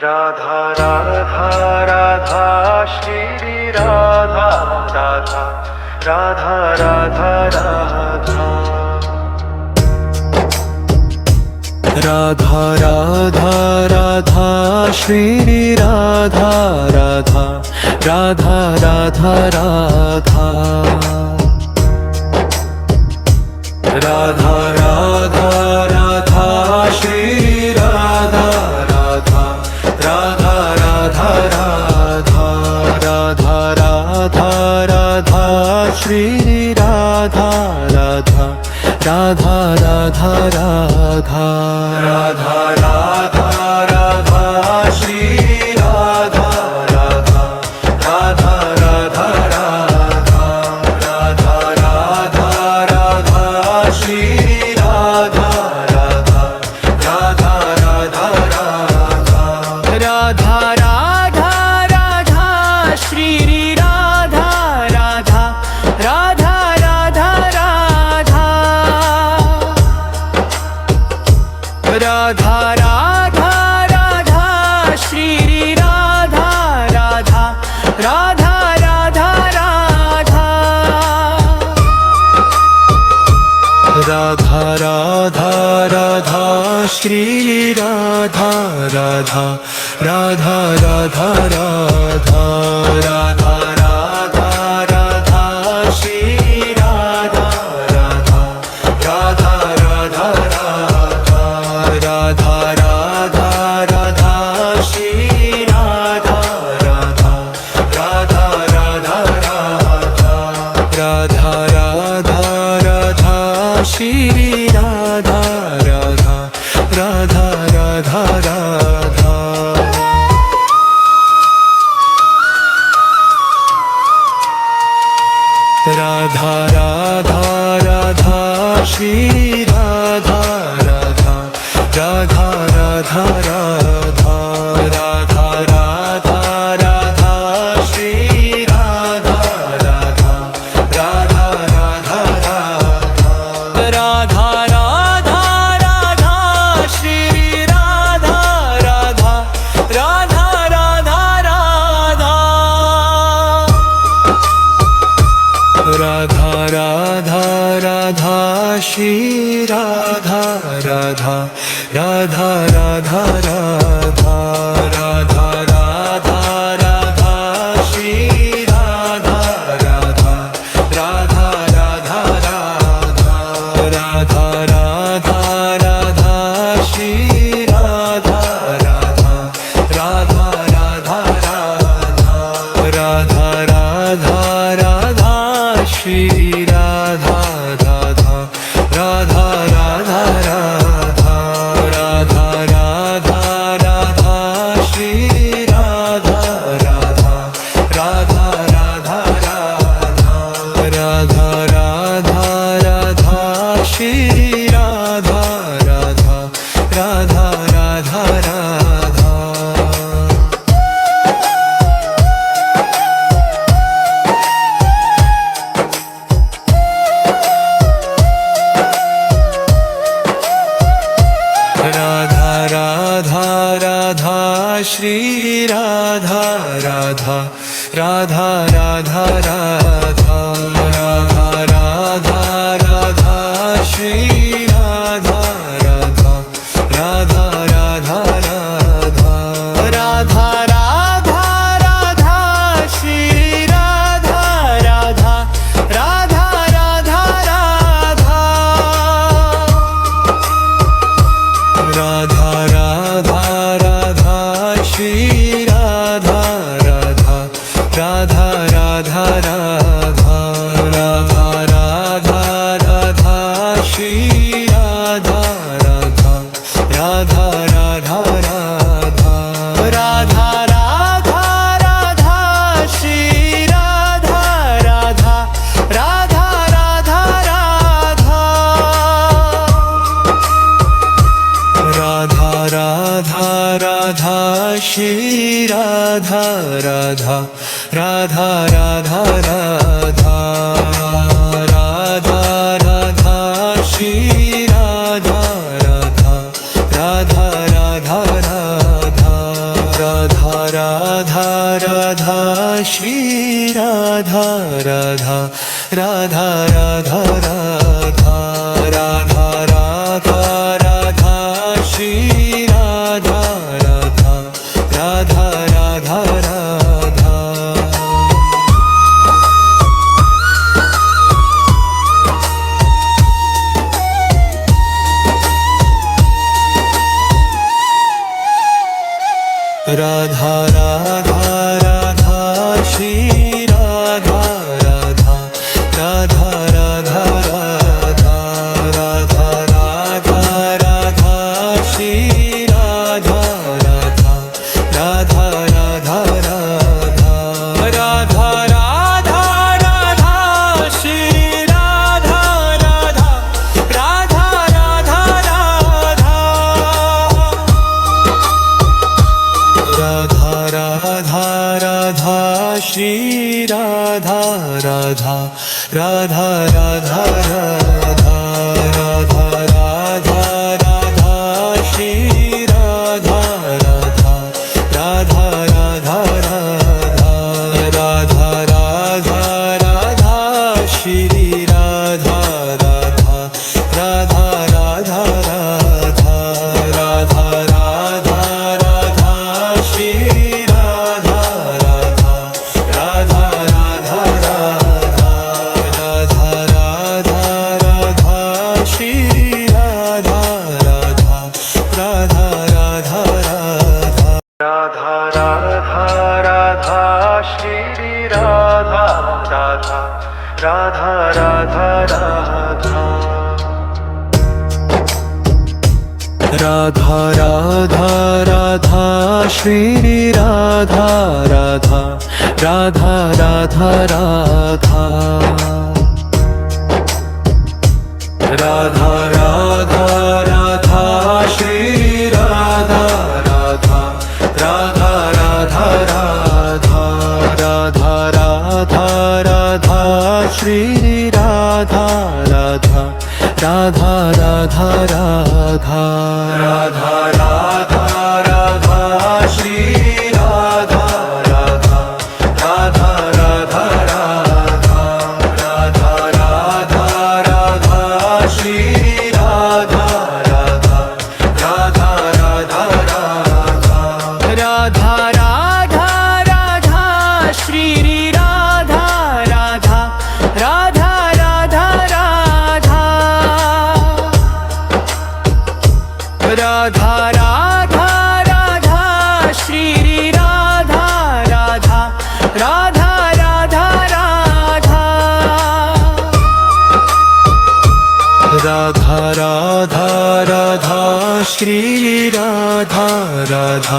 Radha Radha Radha Shri Radha Radha Radha Radha Radha Radha Radha Radha Shri Radha Radha Radha Radha Radha Radha Radha Radha Shri Radha Radha Radha Radha Radha Radha Radha Radha Shri Radha Radha Radha Radha Radha Radha Radha Radha Shri Radha Radha Radha Radha Radha Radha Radha Radha Shri Radha Radha Radha Radha Radha Radha Radha Radha Shri Radha Radha Radha Radha Radha Radha Radha Shri Radha Radha Radha Radha Radha Radha Radha Shri Radha Radha Radha Radha Radha Radha Radha Radha Shri Radha Radha Radha Radha Radha Radha Radha Shri Radha Radha Radha Radha Radha Radha Radha Shri Radha Radha Radha Radha Radha Radha Radha Radha Shri Radha Radha Radha Radha Radha Radha Radha Radha Shri Radha Radha Radha Radha Radha Radha Radha Shri Radha Radha Radha Radha Radha Radha Radha Shri Radha Radha Radha Radha Radha Radha Radha Radha Shri Radha Radha Radha Radha Radha Radha Radha Shri Radha Radha Radha Radha Radha Radha Radha Shri Radha Radha Radha Radha Radha Radha Radha Radha Shri Radha Radha Radha Radha Radha Radha Radha Shri Radha Radha Radha Radha Radha Radha Radha Shri Radha Radha Radha Radha Radha Radha Radha Radha Shri Radha Radha Radha Radha Radha Radha Radha Shri Radha Radha Radha Radha Radha Radha Radha Shri Radha Radha Radha Radha Radha Radha Radha Radha Shri Radha Radha Radha Radha Radha Radha Radha Shri Radha Radha Radha Radha Radha Radha Radha Shri Radha Radha Radha Radha Radha Radha Radha Shri Radha Radha Radha Radha Radha Radha Radha Radha Shri Radha Radha Radha Radha Radha Radha Radha Radha Shri Radha Radha Radha Radha Radha Radha Radha Radha Shri Radha Radha Radha Radha Radha Radha Radha Radha Shri Radha Radha Radha Radha Radha Radha Radha Radha Shri Radha Radha Radha Radha Radha Radha Radha Radha Shri Radha Radha Radha Radha Radha Radha Radha Radha Shri Radha Radha Radha Radha Radha Radha Radha Radha Shri Radha Radha Radha Radha Radha Radha Radha Radha Shri Radha Radha Radha Radha Radha Radha Radha Radha Shri Radha Radha Radha Radha Radha Radha Radha Radha Shri Radha Radha Radha Radha Radha Radha Radha Radha Shri Radha Radha Radha Radha Radha Radha Radha Radha Shri Radha Radha Radha Radha Radha Radha Radha Radha Shri Radha Radha Radha Radha Radha Radha Radha Radha Shri Radha Radha Radha Radha Radha Radha Radha Radha Shri Radha Radha Radha Radha Radha Radha Radha Radha Shri Radha Radha Radha Radha Radha Radha Radha Radha Shri Radha Radha Radha Radha Radha Radha Radha Radha Shri Radha Radha Radha Radha Radha Radha Radha Radha Shri Radha Radha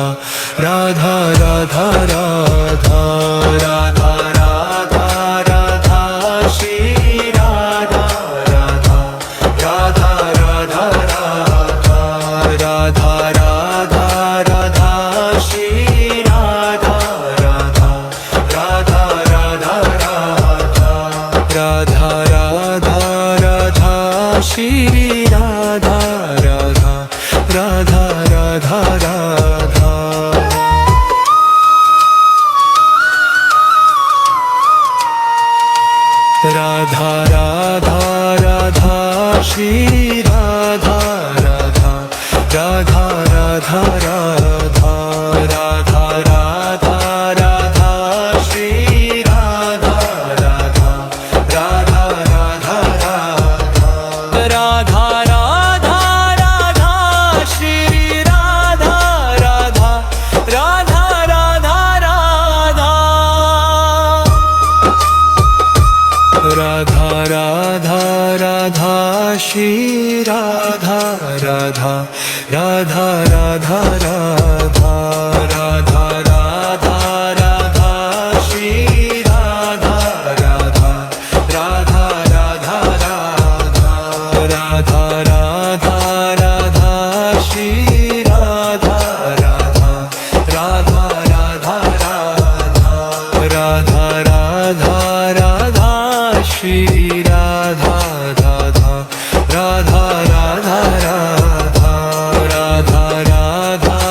Radha Radha Radha Radha Radha Radha Shri Radha Radha Radha Radha Radha Radha Radha Radha Shri Radha Radha Radha Radha Radha Radha Radha Radha Shri Radha Radha Radha Radha Radha Radha Radha Radha Shri Radha Radha Radha Radha Radha Radha Radha Radha Shri Radha Radha Radha Radha Radha Radha Radha Radha Shri Radha Radha Radha Radha Radha Radha Radha Radha Shri Radha Radha Radha Radha Radha Radha Radha Radha Shri Radha Radha Radha Radha Radha Radha Radha Radha Shri Radha Radha Radha Radha Radha Radha Radha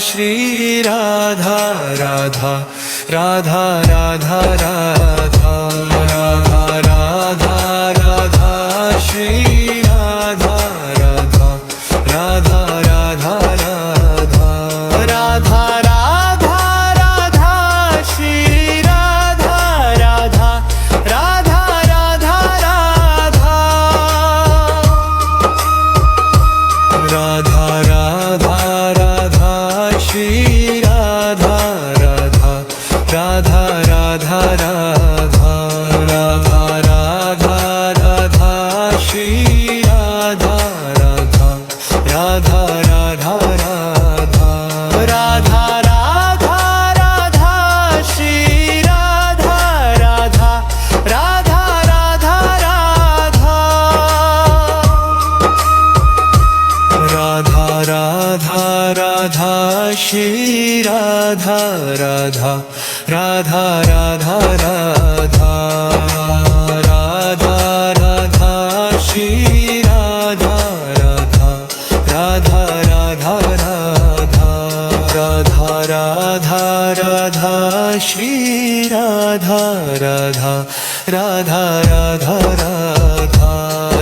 Shri Radha Radha Radha Radha Radha Radha Radha Radha Shri Radha Radha Radha Radha Radha Radha Radha Radha Shri Radha Radha Radha Radha Radha Radha Radha Radha Shri Radha Radha Radha Radha Radha Radha Radha Radha Shri Radha Radha Radha Radha Radha Radha Radha Radha Shri Radha Radha Radha Radha Radha Radha Radha Radha Shri Radha Radha Radha Radha Radha Radha Radha Shri Radha Radha Radha Radha Radha Radha Radha Radha Shri Radha Radha Radha Radha Radha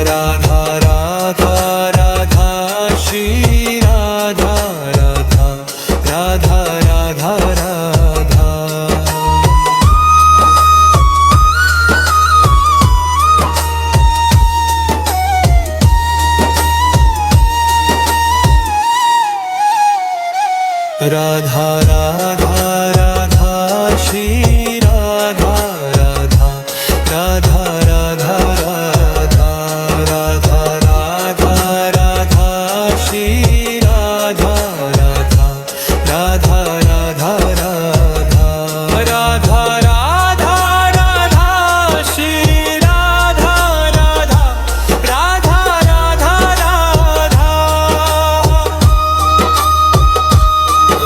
Radha Radha Radha Shri Radha Radha Radha Radha Radha Radha Radha Radha Shri Radha Radha Radha Radha Radha Radha Radha Radha Shri Radha Radha Radha Radha Radha Radha Radha Radha Shri Radha Radha Radha Radha Radha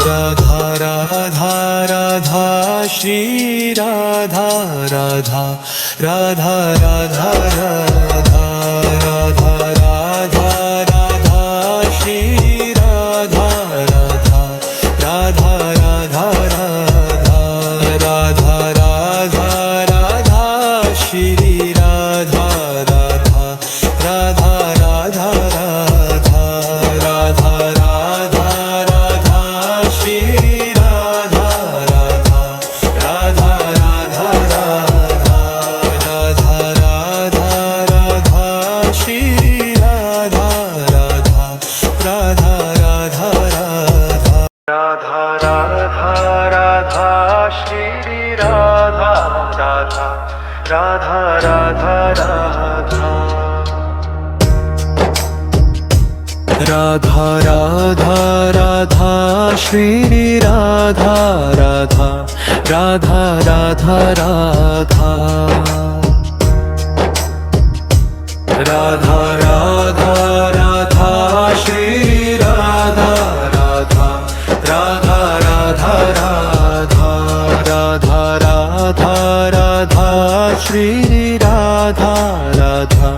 Radha Radha Radha Shri Radha Radha Radha Radha Radha Radha Radha Radha Shri Radha Radha Radha Radha Radha Radha Radha Radha Shri Radha Radha Radha Radha Radha Radha Radha Radha Shri Radha Radha Radha Radha Radha Radha Radha Radha Shri Radha Radha Radha Radha Radha Radha Radha Radha Shri Radha Radha Radha Radha Radha Radha Radha Radha Shri Radha Radha Radha Radha Radha Radha Radha Radha Shri Radha Radha Radha Radha Radha Radha Radha Radha Shri Radha Radha Radha Radha Radha Radha Radha Radha Shri Radha Radha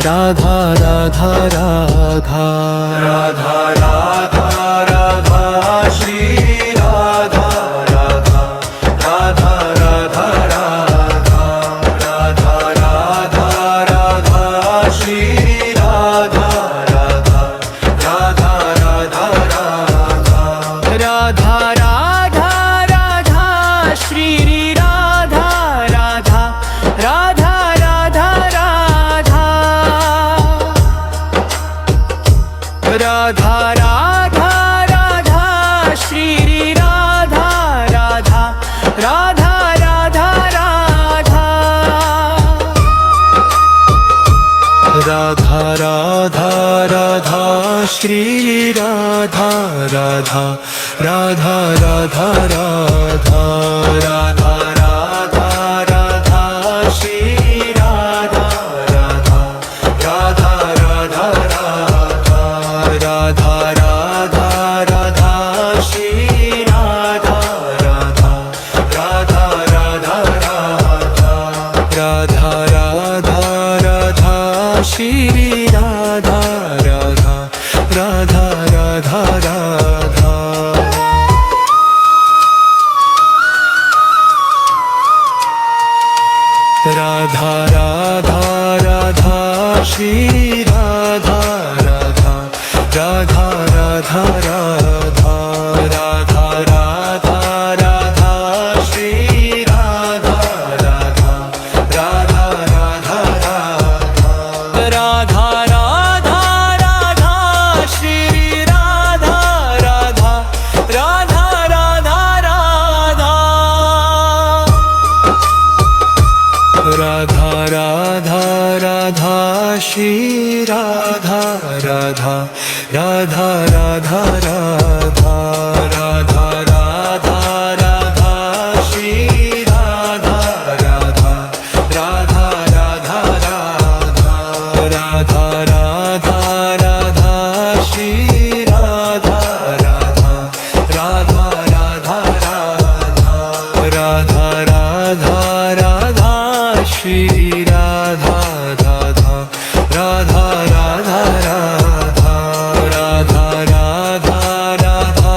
Radha Radha Radha Radha Radha Radha Shri Radha Radha Radha Radha Radha Radha Radha Radha Shri Radha Radha Radha Radha Radha Radha Radha Radha Shri Radha Radha Radha Radha Radha Radha Radha Radha Shri Radha Radha Radha Radha Radha Radha Radha Radha Shri Radha Radha Radha Radha Radha Radha Radha Radha Shri Radha Radha Radha Radha Radha Radha Radha Radha Shri Radha Radha Radha Radha Radha Shri Radha Radha Radha Radha Radha Radha Radha Radha Shri Radha Radha Radha Radha Radha Radha Radha Radha Shri Radha Radha Radha Radha Radha Radha Radha Radha Shri Radha Radha Radha Radha Radha Radha Radha Radha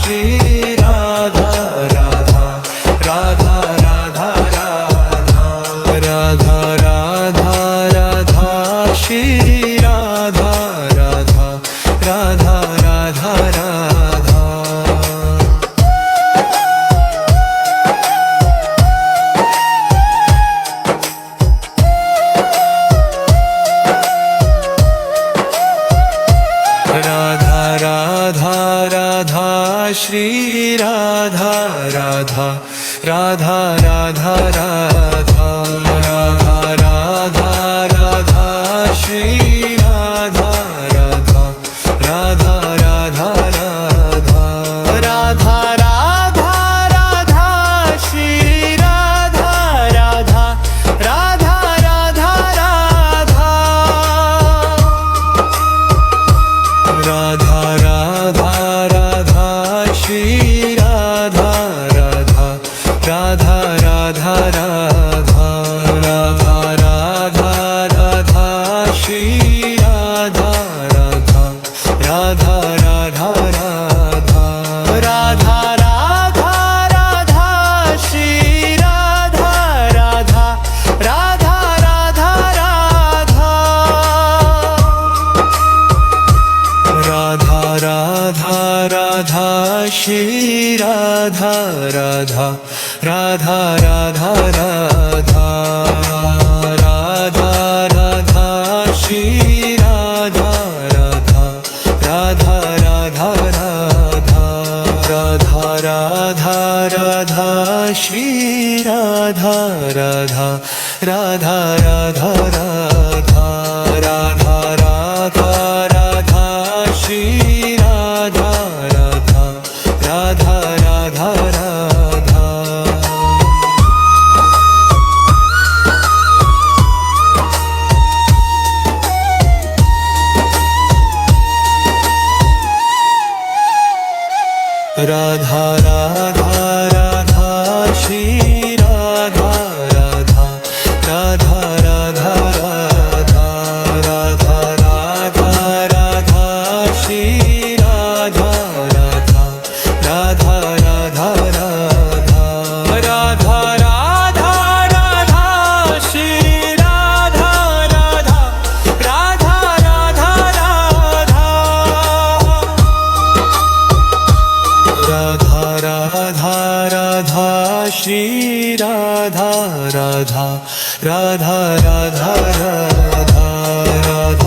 Shri Radha Radha Radha Radha Radha Radha Radha Radha Shri Radha Radha Radha Radha Radha. Radha Radha Radha Shri Radha Radha Radha Radha Radha Radha Radha Radha Shri Radha Radha Radha Radha Radha Radha Radha Radha Shri Radha Radha Radha Radha Radha Radha Radha Radha Shri Radha Radha Radha Radha Radha Radha Radha Radha Shri Radha Radha Radha Radha Radha Radha Radha Radha Shri Radha Radha Radha Radha Radha Radha Radha Radha Shri Radha Radha Radha Radha Radha Radha Radha Shri Radha Radha Radha Radha Radha Radha Radha Radha Shri Radha Radha Radha Radha Radha Radha Radha Radha Shri Radha Radha Radha Radha Radha. Radha Radha Radha Shri Radha Radha Radha Radha Radha Radha Radha Radha Shri Radha Radha Radha Radha Radha Radha Radha Radha Shri Radha Radha Radha Radha Radha Radha Radha Radha Shri Radha Radha Radha Radha Radha Radha